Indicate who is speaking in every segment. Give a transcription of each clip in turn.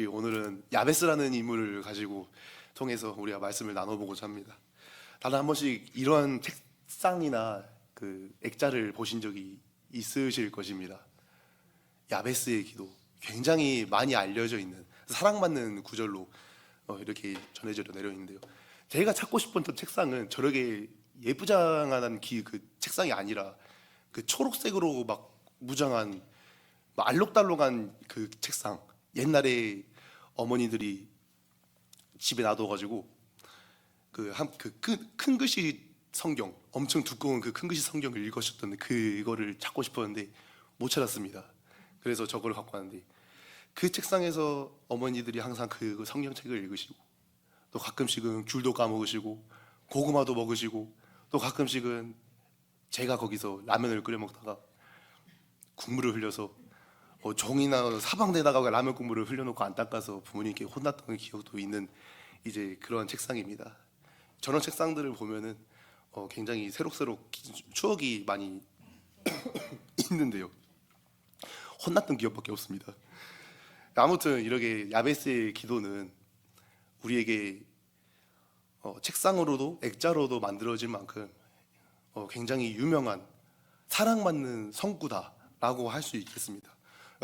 Speaker 1: 오늘은 야베스라는 인물을 가지고 통해서 우리가 말씀을 나눠보고자 합니다. 다들 한 번씩 이러한 책상이나 그 액자를 보신 적이 있으실 것입니다. 야베스의 기도, 굉장히 많이 알려져 있는 사랑받는 구절로 이렇게 전해져 내려 있는데요. 제가 찾고 싶었던 책상은 저렇게 예쁘장한 그 책상이 아니라 그 초록색으로 막 무장한 막 알록달록한 그 책상, 옛날에 어머니들이 집에 놔둬가지고 큰 글씨 성경, 엄청 두꺼운 그 큰 글씨 성경을 읽으셨던 그거를 찾고 싶었는데 못 찾았습니다. 그래서 저걸 갖고 왔는데, 그 책상에서 어머니들이 항상 그 성경책을 읽으시고, 또 가끔씩은 귤도 까먹으시고 고구마도 먹으시고, 또 가끔씩은 제가 거기서 라면을 끓여 먹다가 국물을 흘려서 종이나 사방대다가 라면 국물을 흘려놓고 안 닦아서 부모님께 혼났던 기억도 있는 이제 그런 책상입니다. 저런 책상들을 보면은 굉장히 새록새록 추억이 많이 있는데요. 혼났던 기억밖에 없습니다. 아무튼 이렇게 야베스의 기도는 우리에게 책상으로도 액자로도 만들어질 만큼 굉장히 유명한 사랑받는 성구다라고 할 수 있겠습니다.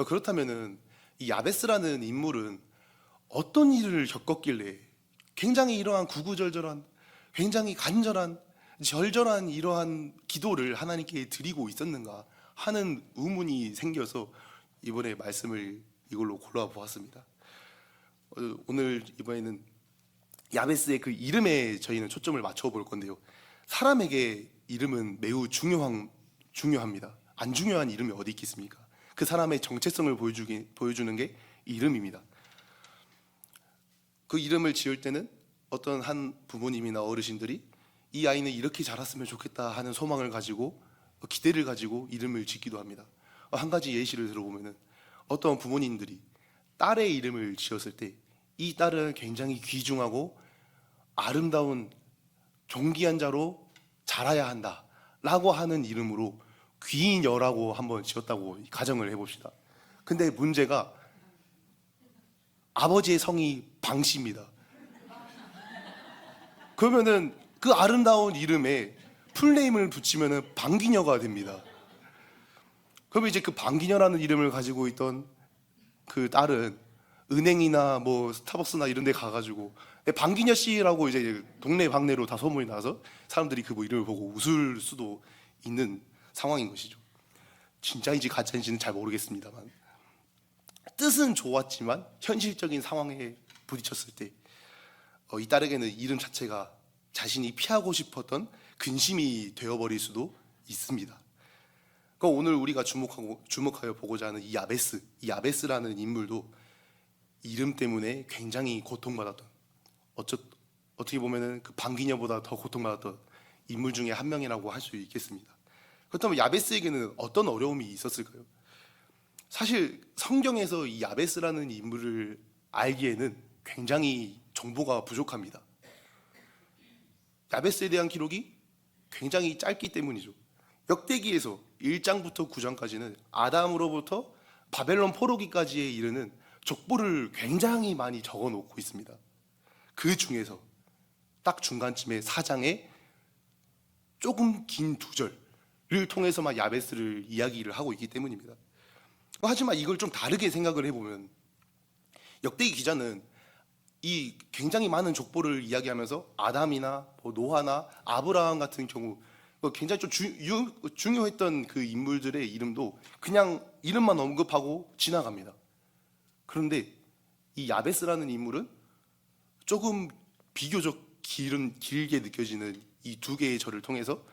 Speaker 1: 그렇다면은 이 야베스라는 인물은 어떤 일을 겪었길래 굉장히 이러한 구구절절한, 굉장히 간절한, 절절한 이러한 기도를 하나님께 드리고 있었는가 하는 의문이 생겨서 이번에 말씀을 이걸로 골라보았습니다. 오늘 이번에는 야베스의 그 이름에 저희는 초점을 맞춰볼 건데요. 사람에게 이름은 매우 중요합니다. 안 중요한 이름이 어디 있겠습니까? 그 사람의 정체성을 보여주는 게 이름입니다. 그 이름을 지을 때는 어떤 한 부모님이나 어르신들이 이 아이는 이렇게 자랐으면 좋겠다 하는 소망을 가지고, 기대를 가지고 이름을 짓기도 합니다. 한 가지 예시를 들어보면은, 어떤 부모님들이 딸의 이름을 지었을 때 이 딸은 굉장히 귀중하고 아름다운 존귀한 자로 자라야 한다 라고 하는 이름으로 귀인여라고 한번 지었다고 가정을 해봅시다. 근데 문제가 아버지의 성이 방씨입니다. 그러면은 그 아름다운 이름에 풀네임을 붙이면은 방귀녀가 됩니다. 그러면 이제 그 방귀녀라는 이름을 가지고 있던 그 딸은 은행이나 뭐 스타벅스나 이런 데 가가지고 방귀녀 씨라고 이제 동네 방네로 다 소문이 나서 사람들이 그 뭐 이름을 보고 웃을 수도 있는 상황인 것이죠. 진짜인지 가짜인지는 잘 모르겠습니다만, 뜻은 좋았지만 현실적인 상황에 부딪혔을 때 이 딸에게는 이름 자체가 자신이 피하고 싶었던 근심이 되어버릴 수도 있습니다. 그럼 오늘 우리가 주목하여 보고자 하는 이 야베스라는 인물도 이름 때문에 굉장히 고통받았던, 어떻게 보면은 그 방귀녀보다 더 고통받았던 인물 중에 한 명이라고 할 수 있겠습니다. 그렇다면 야베스에게는 어떤 어려움이 있었을까요? 사실 성경에서 이 야베스라는 인물을 알기에는 굉장히 정보가 부족합니다. 야베스에 대한 기록이 굉장히 짧기 때문이죠. 역대기에서 1장부터 9장까지는 아담으로부터 바벨론 포로기까지에 이르는 족보를 굉장히 많이 적어 놓고 있습니다. 그 중에서 딱 중간쯤에 4장에 조금 긴 2절을 통해서만 야베스를 이야기를 하고 있기 때문입니다. 하지만 이걸 좀 다르게 생각을 해보면, 역대기 기자는 이 굉장히 많은 족보를 이야기하면서 아담이나 노아나 아브라함 같은 경우 굉장히 좀 중요했던 그 인물들의 이름도 그냥 이름만 언급하고 지나갑니다. 그런데 이 야베스라는 인물은 조금 비교적 길게 느껴지는 이 두 개의 절을 통해서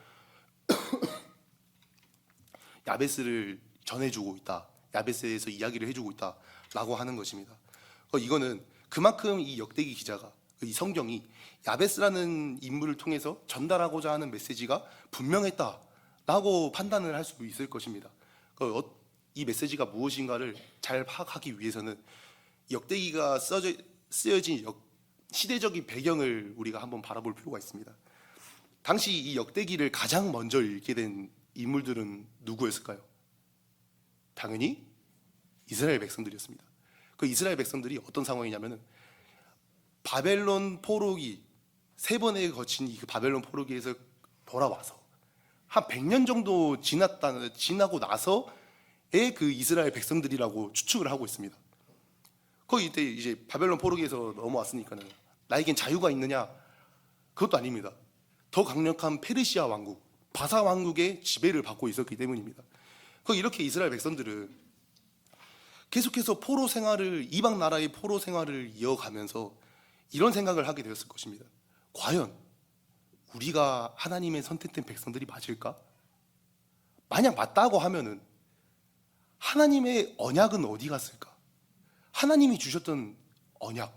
Speaker 1: 야베스를 전해주고 있다, 야베스에서 이야기를 해주고 있다라고 하는 것입니다. 이거는 그만큼 이 역대기 기자가, 이 성경이 야베스라는 인물을 통해서 전달하고자 하는 메시지가 분명했다라고 판단을 할 수 있을 것입니다. 이 메시지가 무엇인가를 잘 파악하기 위해서는 역대기가 쓰여진 시대적인 배경을 우리가 한번 바라볼 필요가 있습니다. 당시 이 역대기를 가장 먼저 읽게 된 인물들은 누구였을까요? 당연히 이스라엘 백성들이었습니다. 그 이스라엘 백성들이 어떤 상황이냐면은 바벨론 포로기 3번에 거친 이 바벨론 포로기에서 돌아와서 한 100년 정도 지나고 나서의 그 이스라엘 백성들이라고 추측을 하고 있습니다. 거기 이때 이제 바벨론 포로기에서 넘어왔으니까는 나에겐 자유가 있느냐? 그것도 아닙니다. 더 강력한 페르시아 왕국, 바사 왕국의 지배를 받고 있었기 때문입니다. 이렇게 이스라엘 백성들은 계속해서 포로 생활을, 이방 나라의 포로 생활을 이어가면서 이런 생각을 하게 되었을 것입니다. 과연 우리가 하나님의 선택된 백성들이 맞을까? 만약 맞다고 하면은 하나님의 언약은 어디 갔을까? 하나님이 주셨던 언약,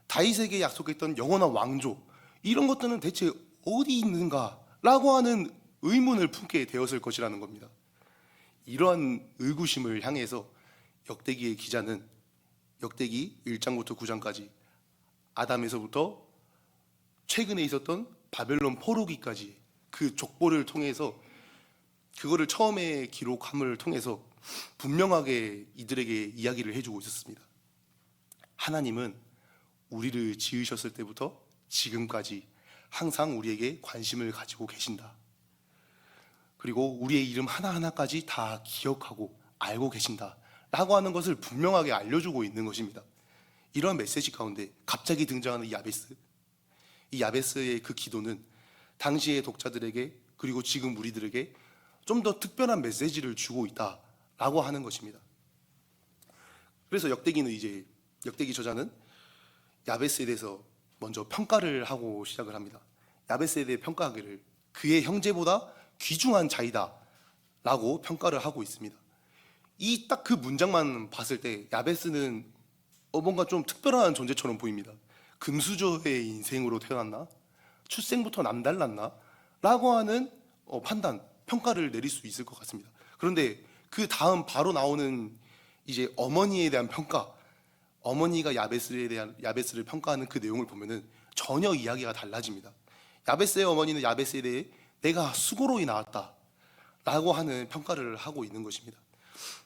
Speaker 1: 다윗에게 약속했던 영원한 왕조, 이런 것들은 대체 어디 있는가라고 하는 의문을 품게 되었을 것이라는 겁니다. 이러한 의구심을 향해서 역대기의 기자는 역대기 1장부터 9장까지 아담에서부터 최근에 있었던 바벨론 포로기까지 그 족보를 통해서 그거를 처음에 기록함을 통해서 분명하게 이들에게 이야기를 해주고 있었습니다. 하나님은 우리를 지으셨을 때부터 지금까지 항상 우리에게 관심을 가지고 계신다. 그리고 우리의 이름 하나하나까지 다 기억하고 알고 계신다 라고 하는 것을 분명하게 알려주고 있는 것입니다. 이런 메시지 가운데 갑자기 등장하는 이 야베스의 그 기도는 당시의 독자들에게 그리고 지금 우리들에게 좀 더 특별한 메시지를 주고 있다라고 하는 것입니다. 그래서 역대기 저자는 야베스에 대해서 먼저 평가를 하고 시작을 합니다. 야베스에 대해 평가하기를 그의 형제보다 귀중한 자이다 라고 평가를 하고 있습니다. 이 딱 그 문장만 봤을 때 야베스는 뭔가 좀 특별한 존재처럼 보입니다. 금수저의 인생으로 태어났나? 출생부터 남달랐나? 라고 하는 판단, 평가를 내릴 수 있을 것 같습니다. 그런데 그 다음 바로 나오는 이제 어머니에 대한 평가, 어머니가 야베스를 평가하는 그 내용을 보면은 전혀 이야기가 달라집니다. 야베스의 어머니는 야베스에 대해 내가 수고로이 낳았다 라고 하는 평가를 하고 있는 것입니다.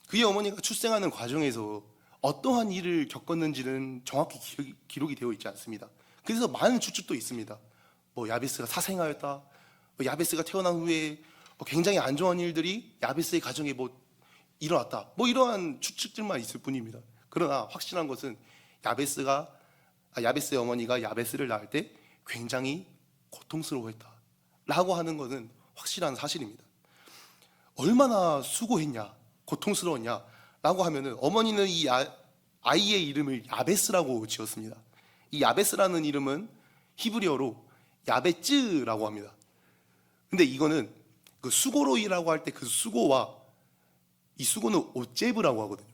Speaker 1: 그의 어머니가 출생하는 과정에서 어떠한 일을 겪었는지는 정확히 기록이 되어 있지 않습니다. 그래서 많은 추측도 있습니다. 야베스가 사생아였다, 야베스가 태어난 후에 굉장히 안 좋은 일들이 야베스의 가정에 일어났다, 이러한 추측들만 있을 뿐입니다. 그러나 확실한 것은 야베스의 어머니가 야베스를 낳을 때 굉장히 고통스러워했다 라고 하는 것은 확실한 사실입니다. 얼마나 수고했냐, 고통스러웠냐 라고 하면은 어머니는 이 아이의 이름을 야베스라고 지었습니다. 이 야베스라는 이름은 히브리어로 야베츠라고 합니다. 근데 이거는 그 수고로이라고 할 때 그 수고와 이 수고는 오제브라고 하거든요.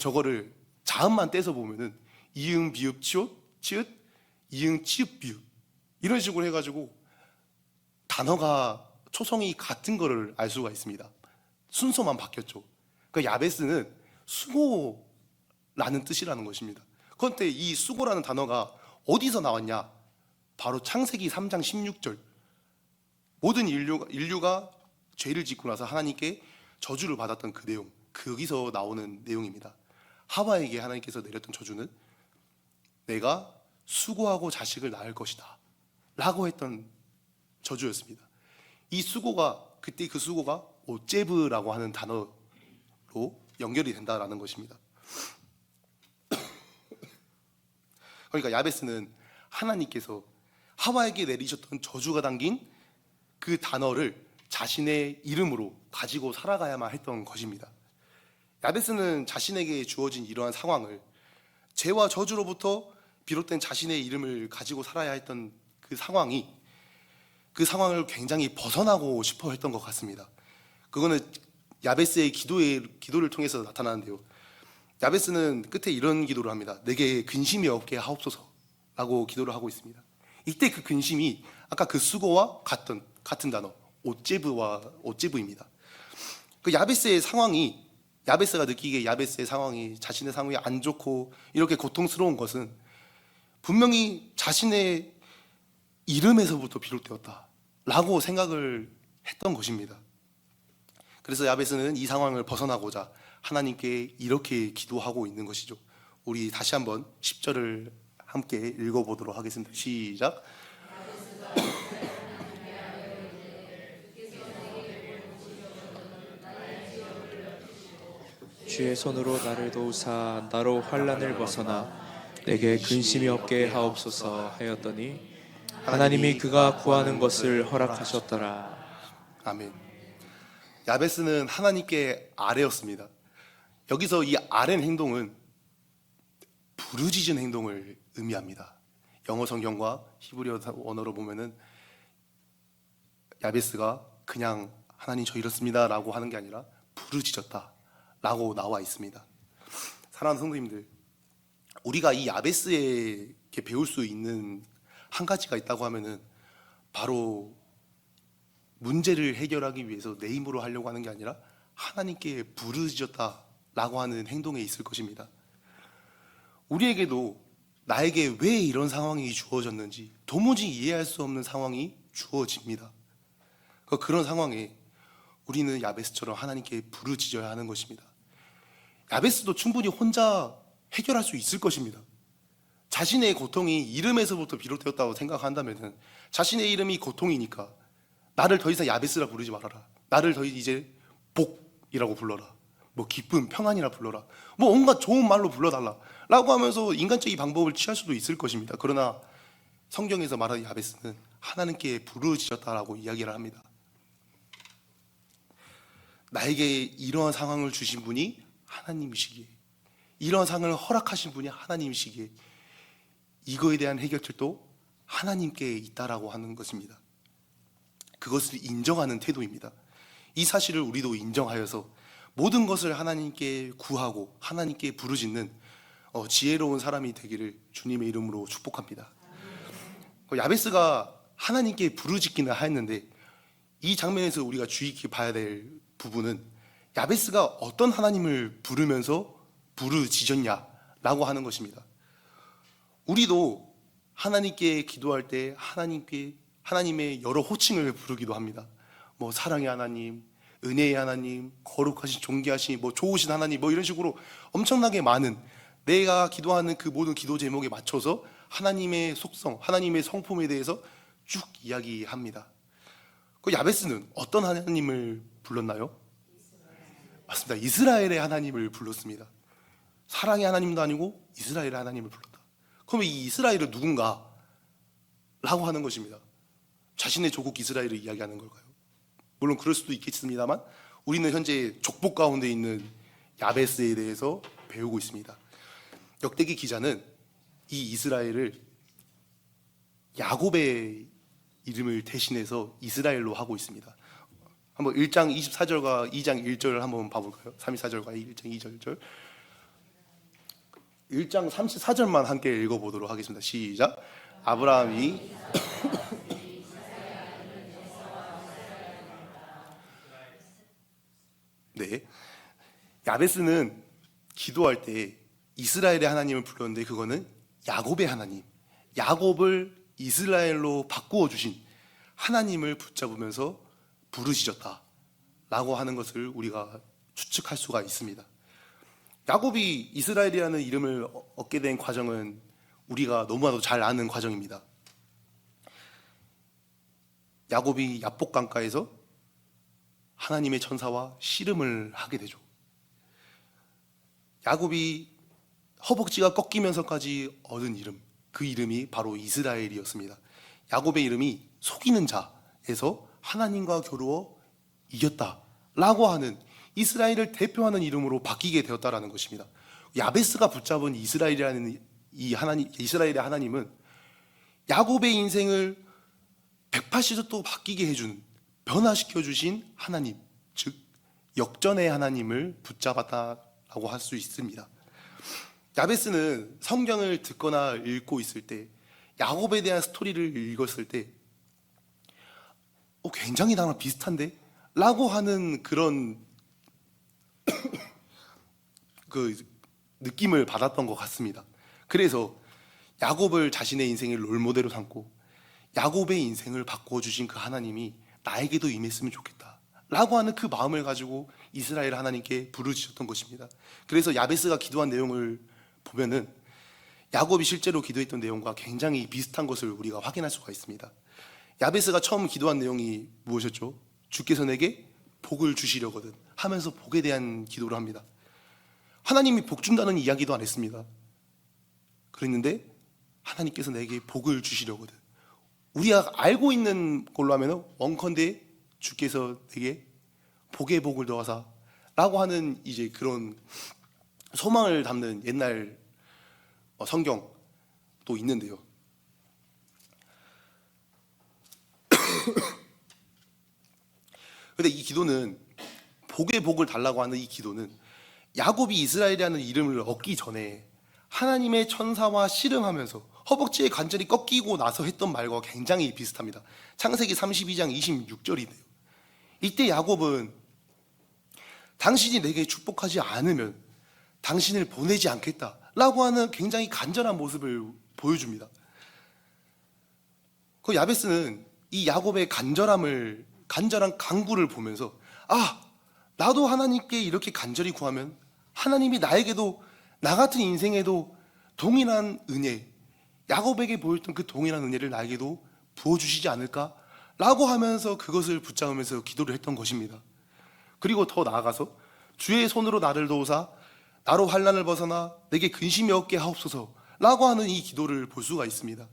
Speaker 1: 저거를 자음만 떼서 보면은 이응 비읍 치읓 이응 치읓 비읍 이런 식으로 해가지고 단어가 초성이 같은 거를 알 수가 있습니다. 순서만 바뀌었죠. 야베스는 수고라는 뜻이라는 것입니다. 그런데 이 수고라는 단어가 어디서 나왔냐? 바로 창세기 3장 16절. 모든 인류가 죄를 짓고 나서 하나님께 저주를 받았던 그 내용, 거기서 나오는 내용입니다. 하와에게 하나님께서 내렸던 저주는 내가 수고하고 자식을 낳을 것이다 라고 했던 저주였습니다. 이 수고가, 그때 그 수고가 오제브라고 하는 단어로 연결이 된다라는 것입니다. 그러니까 야베스는 하나님께서 하와에게 내리셨던 저주가 담긴 그 단어를 자신의 이름으로 가지고 살아가야만 했던 것입니다. 야베스는 자신에게 주어진 이러한 상황을 죄와 저주로부터 비롯된 자신의 이름을 가지고 살아야 했던 그 상황을 굉장히 벗어나고 싶어 했던 것 같습니다. 그거는 야베스의 기도를 통해서 나타나는데요. 야베스는 끝에 이런 기도를 합니다. 내게 근심이 없게 하옵소서 라고 기도를 하고 있습니다. 이때 그 근심이 아까 그 수고와 같은 단어 오제브입니다. 그 야베스가 느끼기에 야베스의 상황이 자신의 상황이 안 좋고 이렇게 고통스러운 것은 분명히 자신의 이름에서부터 비롯되었다 라고 생각을 했던 것입니다. 그래서 야베스는 이 상황을 벗어나고자 하나님께 이렇게 기도하고 있는 것이죠. 우리 다시 한번 10절을 함께 읽어보도록 하겠습니다. 시작.
Speaker 2: 주의 손으로 나를 도우사 나로 환난을 벗어나 내게 근심이 없게 하옵소서 하였더니 하나님이 그가 구하는 것을 허락하셨더라.
Speaker 1: 아멘. 야베스는 하나님께 아뢰었습니다. 여기서 이 아뢰는 행동은 부르짖은 행동을 의미합니다. 영어 성경과 히브리어 언어로 보면은 야베스가 그냥 하나님 저 이렇습니다 라고 하는 게 아니라 부르짖었다 라고 나와 있습니다. 사랑하는 성도님들, 우리가 이 야베스에게 배울 수 있는 한 가지가 있다고 하면은 바로 문제를 해결하기 위해서 내 힘으로 하려고 하는 게 아니라 하나님께 부르짖었다라고 하는 행동에 있을 것입니다. 우리에게도 나에게 왜 이런 상황이 주어졌는지 도무지 이해할 수 없는 상황이 주어집니다. 그런 상황에 우리는 야베스처럼 하나님께 부르짖어야 하는 것입니다. 야베스도 충분히 혼자 해결할 수 있을 것입니다. 자신의 고통이 이름에서부터 비롯되었다고 생각한다면 자신의 이름이 고통이니까 나를 더 이상 야베스라 부르지 말아라. 나를 더 이제 복이라고 불러라. 뭐 기쁨, 평안이라 불러라. 뭐 온갖 좋은 말로 불러달라 라고 하면서 인간적인 방법을 취할 수도 있을 것입니다. 그러나 성경에서 말하는 야베스는 하나님께 부르짖었다라고 이야기를 합니다. 나에게 이러한 상황을 주신 분이 하나님이시기에, 이러한 상황을 허락하신 분이 하나님이시기에 이거에 대한 해결책도 하나님께 있다라고 하는 것입니다. 그것을 인정하는 태도입니다. 이 사실을 우리도 인정하여서 모든 것을 하나님께 구하고 하나님께 부르짖는 지혜로운 사람이 되기를 주님의 이름으로 축복합니다. 야베스가 하나님께 부르짖기는 하였는데 이 장면에서 우리가 주의 깊게 봐야 될 부분은 야베스가 어떤 하나님을 부르면서 부르짖었냐라고 하는 것입니다. 우리도 하나님께 기도할 때 하나님의 여러 호칭을 부르기도 합니다. 뭐 사랑의 하나님, 은혜의 하나님, 거룩하신 존귀하신 뭐 좋으신 하나님 뭐 이런 식으로 엄청나게 많은 내가 기도하는 그 모든 기도 제목에 맞춰서 하나님의 속성, 하나님의 성품에 대해서 쭉 이야기합니다. 그 야베스는 어떤 하나님을 불렀나요? 맞습니다. 이스라엘의 하나님을 불렀습니다. 사랑의 하나님도 아니고 이스라엘의 하나님을 불렀다. 그러면 이 이스라엘은 누군가? 라고 하는 것입니다. 자신의 조국 이스라엘을 이야기하는 걸까요? 물론 그럴 수도 있겠습니다만 우리는 현재 족보 가운데 있는 야베스에 대해서 배우고 있습니다. 역대기 기자는 이 이스라엘을 야곱의 이름을 대신해서 이스라엘로 하고 있습니다. 한번 1장 24절과 2장 1절을 한번 봐볼까요? 34절과 1장 2절 1절 1장 34절만 함께 읽어보도록 하겠습니다. 시작. 아브라함이 네, 야베스는 기도할 때 이스라엘의 하나님을 불렀는데 그거는 야곱의 하나님, 야곱을 이스라엘로 바꾸어 주신 하나님을 붙잡으면서 부르짖었다라고 하는 것을 우리가 추측할 수가 있습니다. 야곱이 이스라엘이라는 이름을 얻게 된 과정은 우리가 너무나도 잘 아는 과정입니다. 야곱이 야복 강가에서 하나님의 천사와 씨름을 하게 되죠. 야곱이 허벅지가 꺾이면서까지 얻은 이름, 그 이름이 바로 이스라엘이었습니다. 야곱의 이름이 속이는 자에서 하나님과 겨루어 이겼다라고 하는 이스라엘을 대표하는 이름으로 바뀌게 되었다라는 것입니다. 야베스가 붙잡은 이스라엘이라는 이스라엘의 하나님은 야곱의 인생을 180도 바뀌게 해준, 변화시켜 주신 하나님, 즉 역전의 하나님을 붙잡았다라고 할 수 있습니다. 야베스는 성경을 듣거나 읽고 있을 때 야곱에 대한 스토리를 읽었을 때 굉장히 나랑 비슷한데? 라고 하는 그런 그 느낌을 받았던 것 같습니다. 그래서 야곱을 자신의 인생의 롤모델로 삼고 야곱의 인생을 바꿔주신 그 하나님이 나에게도 임했으면 좋겠다 라고 하는 그 마음을 가지고 이스라엘 하나님께 부르짖었던 것입니다. 그래서 야베스가 기도한 내용을 보면은 야곱이 실제로 기도했던 내용과 굉장히 비슷한 것을 우리가 확인할 수가 있습니다. 야베스가 처음 기도한 내용이 무엇이었죠? 주께서 내게 복을 주시려거든 하면서 복에 대한 기도를 합니다. 하나님이 복 준다는 이야기도 안 했습니다. 그랬는데 하나님께서 내게 복을 주시려거든. 우리가 알고 있는 걸로 하면 원컨대 주께서 내게 복의 복을 더하사 라고 하는 이제 그런 소망을 담는 옛날 성경도 있는데요. 근데 이 기도는 복의 복을 달라고 하는 이 기도는 야곱이 이스라엘이라는 이름을 얻기 전에 하나님의 천사와 씨름하면서 허벅지에 관절이 꺾이고 나서 했던 말과 굉장히 비슷합니다. 창세기 32장 26절이네요. 이때 야곱은 당신이 내게 축복하지 않으면 당신을 보내지 않겠다라고 하는 굉장히 간절한 모습을 보여줍니다. 그 야베스는 이 야곱의 간절한 간구를 보면서 나도 하나님께 이렇게 간절히 구하면 하나님이 나에게도 나 같은 인생에도 동일한 은혜, 야곱에게 보였던 그 동일한 은혜를 나에게도 부어주시지 않을까라고 하면서 그것을 붙잡으면서 기도를 했던 것입니다. 그리고 더 나아가서 주의 손으로 나를 도우사 나로 환난을 벗어나 내게 근심이 없게 하옵소서라고 하는 이 기도를 볼 수가 있습니다.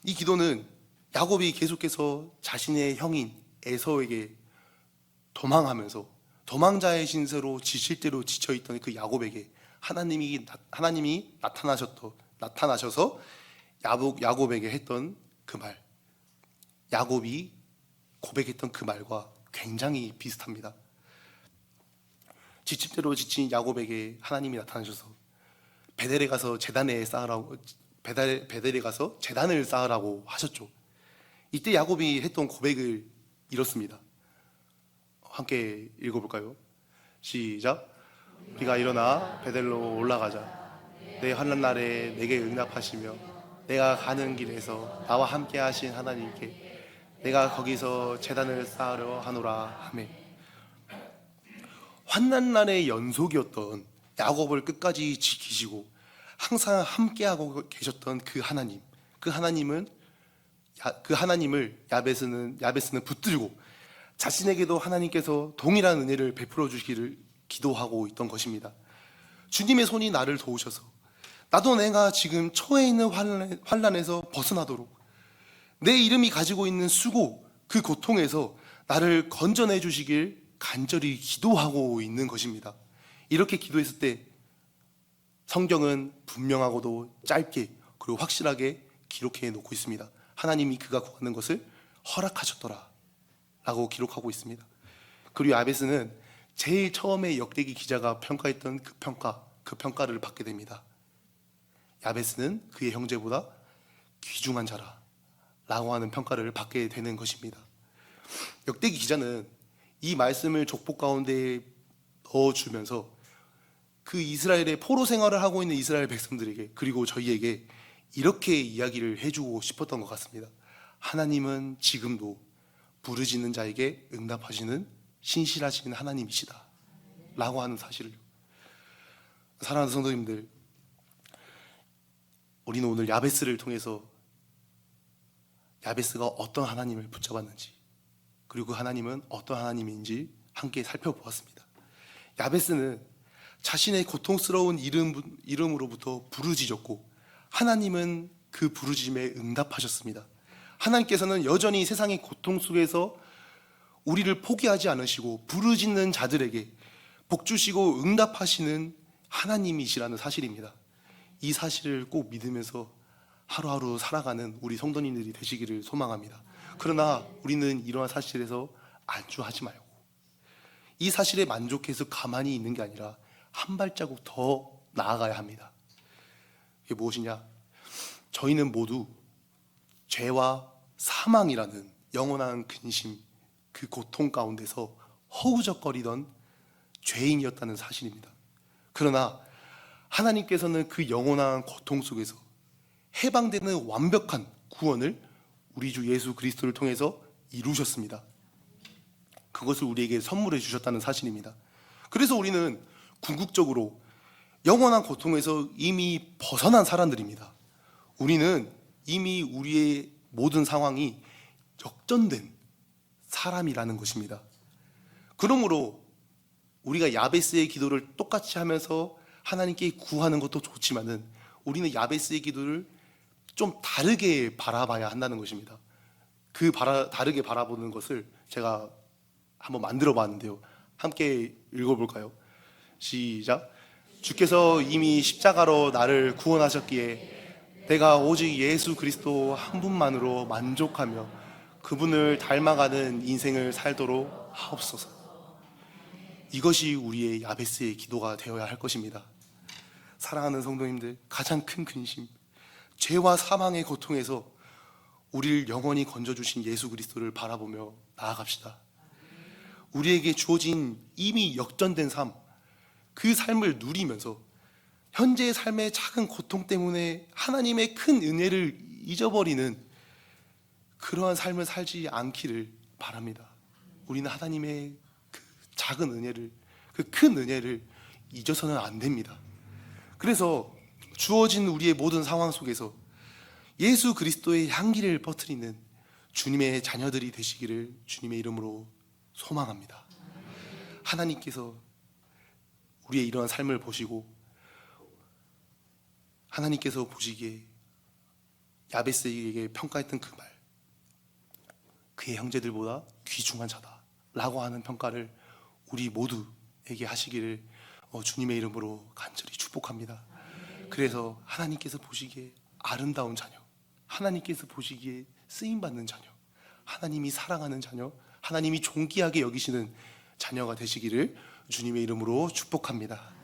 Speaker 1: 이 기도는 야곱이 계속해서 자신의 형인 에서에게 도망하면서 도망자의 신세로 지칠 대로 지쳐있던 그 야곱에게 하나님이 나타나셔서 야곱에게 했던 그 말, 야곱이 고백했던 그 말과 굉장히 비슷합니다. 지침대로 지친 야곱에게 하나님이 나타나셔서 베델에 가서 제단을 쌓으라고 하셨죠. 이때 야곱이 했던 고백을 이렇습니다. 함께 읽어볼까요? 시작. 우리가 일어나 베델로 올라가자. 내 환난 날에 내게 응답하시며 내가 가는 길에서 나와 함께 하신 하나님께 내가 거기서 제단을 쌓으려 하노라. 아멘. 환난 날의 연속이었던 야곱을 끝까지 지키시고 항상 함께하고 계셨던 그 하나님을 야베스는 붙들고 자신에게도 하나님께서 동일한 은혜를 베풀어 주시기를 기도하고 있던 것입니다. 주님의 손이 나를 도우셔서 나도 내가 지금 처해 있는 환난에서 벗어나도록 내 이름이 가지고 있는 수고, 그 고통에서 나를 건져내 주시길 간절히 기도하고 있는 것입니다. 이렇게 기도했을 때 성경은 분명하고도 짧게 그리고 확실하게 기록해 놓고 있습니다. 하나님이 그가 구하는 것을 허락하셨더라 라고 기록하고 있습니다. 그리고 야베스는 제일 처음에 역대기 기자가 평가했던 그 평가를 받게 됩니다. 야베스는 그의 형제보다 귀중한 자라 라고 하는 평가를 받게 되는 것입니다. 역대기 기자는 이 말씀을 족보 가운데 넣어주면서 그 이스라엘의 포로 생활을 하고 있는 이스라엘 백성들에게 그리고 저희에게 이렇게 이야기를 해주고 싶었던 것 같습니다. 하나님은 지금도 부르짖는 자에게 응답하시는 신실하신 하나님이시다 라고 하는 사실을. 사랑하는 성도님들, 우리는 오늘 야베스를 통해서 야베스가 어떤 하나님을 붙잡았는지 그리고 그 하나님은 어떤 하나님인지 함께 살펴보았습니다. 야베스는 자신의 고통스러운 이름으로부터 부르짖었고 하나님은 그 부르짖음에 응답하셨습니다. 하나님께서는 여전히 세상의 고통 속에서 우리를 포기하지 않으시고 부르짖는 자들에게 복 주시고 응답하시는 하나님이시라는 사실입니다. 이 사실을 꼭 믿으면서 하루하루 살아가는 우리 성도님들이 되시기를 소망합니다. 그러나 우리는 이러한 사실에서 안주하지 말고 이 사실에 만족해서 가만히 있는 게 아니라 한 발자국 더 나아가야 합니다. 이게 무엇이냐? 저희는 모두 죄와 사망이라는 영원한 근심, 그 고통 가운데서 허우적거리던 죄인이었다는 사실입니다. 그러나 하나님께서는 그 영원한 고통 속에서 해방되는 완벽한 구원을 우리 주 예수 그리스도를 통해서 이루셨습니다. 그것을 우리에게 선물해 주셨다는 사실입니다. 그래서 우리는 궁극적으로 영원한 고통에서 이미 벗어난 사람들입니다. 우리는 이미 우리의 모든 상황이 역전된 사람이라는 것입니다. 그러므로 우리가 야베스의 기도를 똑같이 하면서 하나님께 구하는 것도 좋지만은 우리는 야베스의 기도를 좀 다르게 바라봐야 한다는 것입니다. 다르게 바라보는 것을 제가 한번 만들어 봤는데요. 함께 읽어볼까요? 시작. 주께서 이미 십자가로 나를 구원하셨기에 내가 오직 예수 그리스도 한 분만으로 만족하며 그분을 닮아가는 인생을 살도록 하옵소서. 이것이 우리의 야베스의 기도가 되어야 할 것입니다. 사랑하는 성도님들, 가장 큰 근심, 죄와 사망의 고통에서 우리를 영원히 건져주신 예수 그리스도를 바라보며 나아갑시다. 우리에게 주어진 이미 역전된 삶, 그 삶을 누리면서 현재의 삶의 작은 고통 때문에 하나님의 큰 은혜를 잊어버리는 그러한 삶을 살지 않기를 바랍니다. 우리는 하나님의 그 작은 은혜를, 그 큰 은혜를 잊어서는 안 됩니다. 그래서 주어진 우리의 모든 상황 속에서 예수 그리스도의 향기를 퍼뜨리는 주님의 자녀들이 되시기를 주님의 이름으로 소망합니다. 하나님께서 우리의 이러한 삶을 보시고 하나님께서 보시기에 야베스에게 평가했던 그 말, 그의 형제들보다 귀중한 자다 라고 하는 평가를 우리 모두에게 하시기를 주님의 이름으로 간절히 축복합니다. 그래서 하나님께서 보시기에 아름다운 자녀, 하나님께서 보시기에 쓰임받는 자녀, 하나님이 사랑하는 자녀, 하나님이 존귀하게 여기시는 자녀가 되시기를 주님의 이름으로 축복합니다.